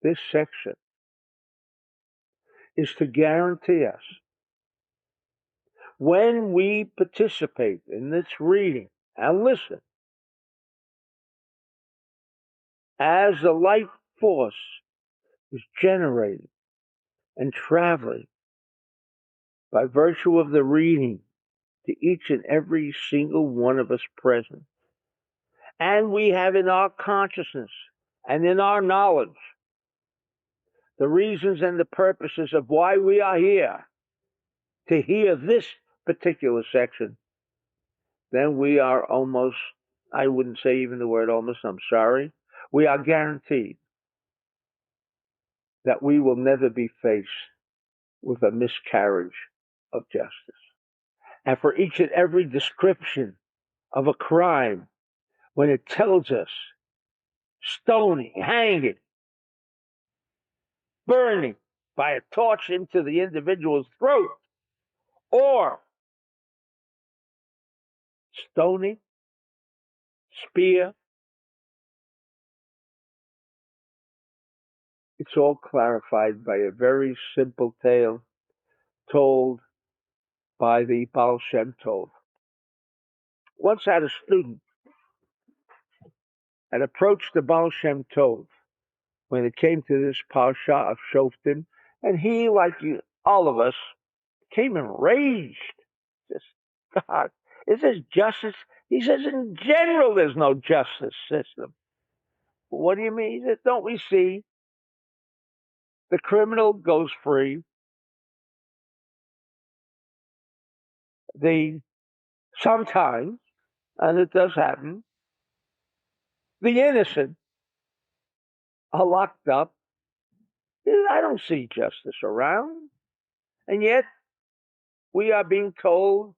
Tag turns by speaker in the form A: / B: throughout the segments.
A: this section is to guarantee us when we participate in this reading and listen, as the life force is generated and traveling by virtue of the reading to each and every single one of us present. And we have in our consciousness and in our knowledge the reasons and the purposes of why we are here to hear this particular section, then we are almost, I wouldn't say even the word almost, I'm sorry, we are guaranteed that we will never be faced with a miscarriage of justice. And for each and every description of a crime, when it tells us stoning, hanging, burning by a torch into the individual's throat, or stoning, spear, it's all clarified by a very simple tale told by the Baal Shem Tov. Once had a student and approached the Baal Shem Tov when it came to this Parshat of Shoftim, and he, like all of us, came enraged. Says, God, is this justice? He says, in general, there's no justice system. What do you mean? He says, don't we see the criminal goes free, sometimes, and it does happen, the innocent are locked up. I don't see justice around. And yet, we are being told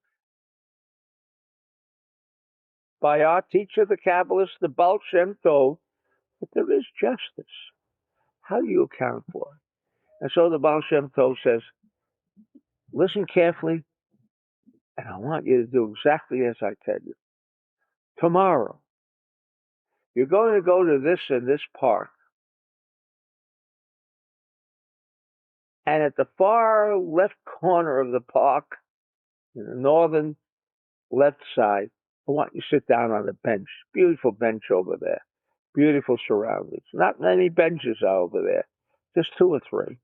A: by our teacher, the Kabbalist, the Baal Shem Tov, that there is justice. How do you account for it? And so the Baal Shem Tov says, listen carefully, and I want you to do exactly as I tell you. Tomorrow, you're going to go to this and this park. And at the far left corner of the park, in the northern left side, I want you to sit down on a bench. Beautiful bench over there. Beautiful surroundings. Not many benches are over there. Just 2 or 3.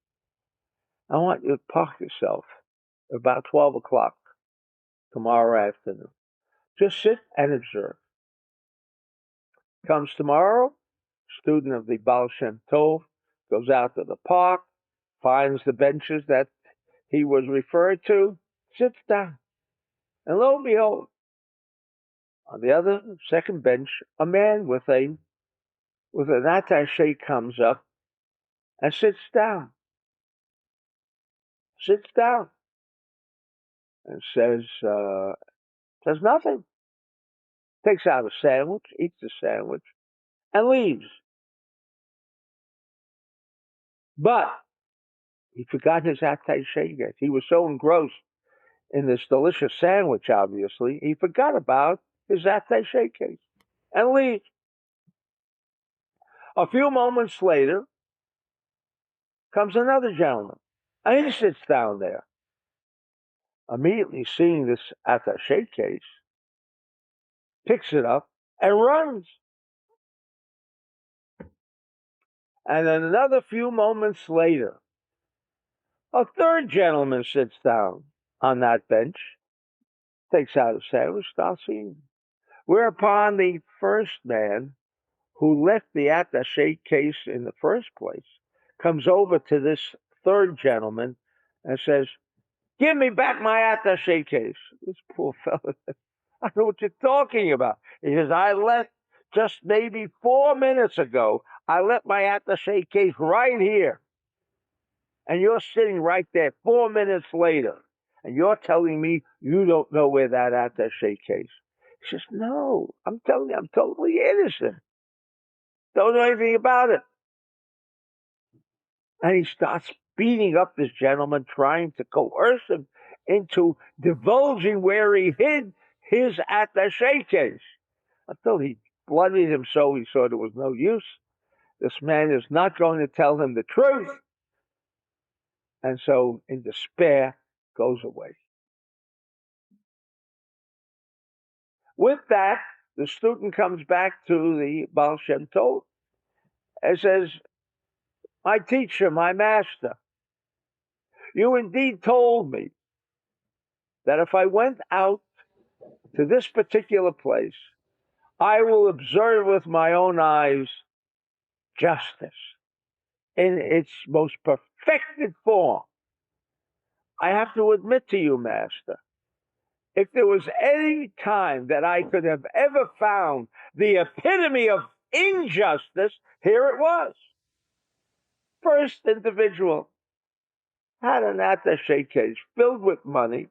A: I want you to park yourself about 12 o'clock tomorrow afternoon. Just sit and observe. Comes tomorrow, student of the Baal Shem Tov goes out to the park, finds the benches that he was referred to, sits down. And lo and behold, on the other second bench, a man with an attaché comes up and sits down. Sits down and says nothing. Takes out a sandwich, eats the sandwich, and leaves. But he forgot his attaché case. He was so engrossed in this delicious sandwich, obviously, he forgot about his attaché case and leaves. A few moments later, comes another gentleman, and he sits down there. Immediately seeing this attaché case, picks it up and runs. And then another few moments later, a third gentleman sits down on that bench, takes out a sandwich, starts eating. Whereupon the first man who left the attaché case in the first place comes over to this third gentleman and says, give me back my attaché case. This poor fellow, I don't know what you're talking about. He says, I left just maybe 4 minutes ago. I left my attaché case right here. And you're sitting right there 4 minutes later. And you're telling me you don't know where that attaché case. He says, no, I'm telling you, I'm totally innocent. Don't know anything about it. And he starts beating up this gentleman, trying to coerce him into divulging where he hid his attaché case, until he bloodied him so he saw there was no use. This man is not going to tell him the truth. And so, in despair, goes away. With that, the student comes back to the Baal Shem Tov and says, my teacher, my master, you indeed told me that if I went out to this particular place, I will observe with my own eyes justice in its most perfected form. I have to admit to you, Master, if there was any time that I could have ever found the epitome of injustice, here it was. First individual had an attaché case filled with money,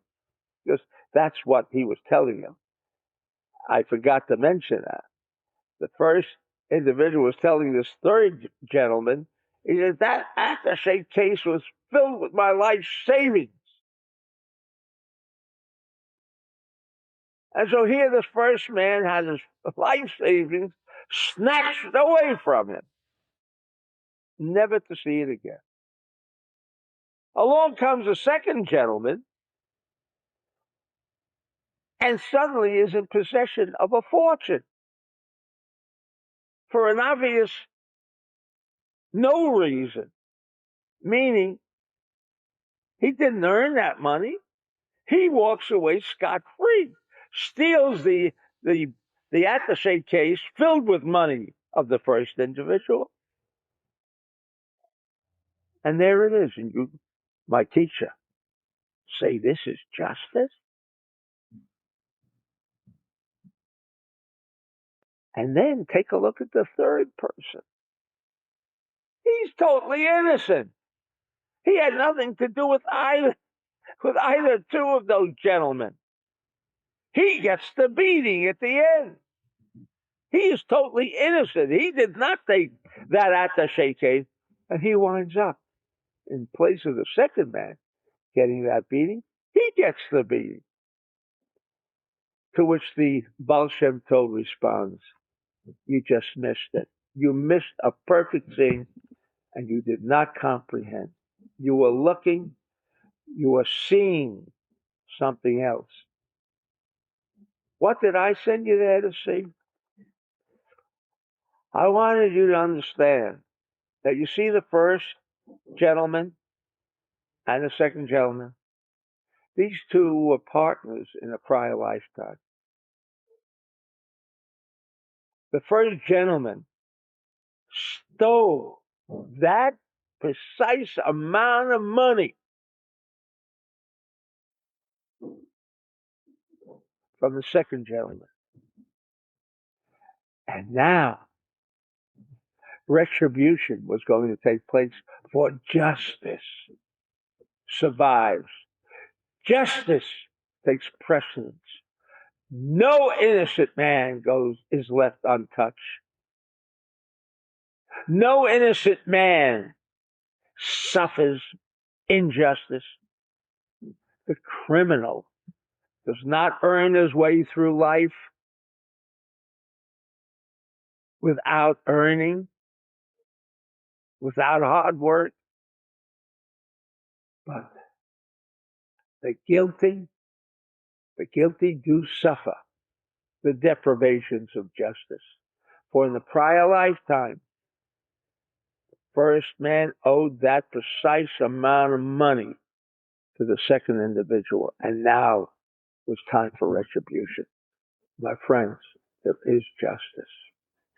A: because that's what he was telling him. I forgot to mention that. The first individual was telling this third gentleman, he said, that attaché case was filled with my life savings. And so here this first man had his life savings snatched away from him, never to see it again. Along comes a second gentleman, and suddenly is in possession of a fortune for an obvious no reason, meaning he didn't earn that money. He walks away scot-free, steals the attaché case filled with money of the first individual, and there it is. And you, my teacher, say this is justice? And then take a look at the third person. He's totally innocent. He had nothing to do with either two of those gentlemen. He gets the beating at the end. He is totally innocent. He did not take that attaché case, and he winds up in place of the second man getting that beating. He gets the beating. To which the Baal Shem Tov responds, you just missed it. You missed a perfect thing, and you did not comprehend. You were looking, you were seeing something else. What did I send you there to see? I wanted you to understand that you see the first gentleman and the second gentleman. These two were partners in a prior lifetime. The first gentleman stole that precise amount of money from the second gentleman. And now, retribution was going to take place, for justice survives. Justice takes precedence. No innocent man is left untouched. No innocent man suffers injustice. The criminal does not earn his way through life without earning, without hard work. But the guilty do suffer the deprivations of justice. For in the prior lifetime, first man owed that precise amount of money to the second individual, and now it was time for retribution. My friends, there is justice.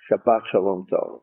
A: Shabbat Shalom Tov.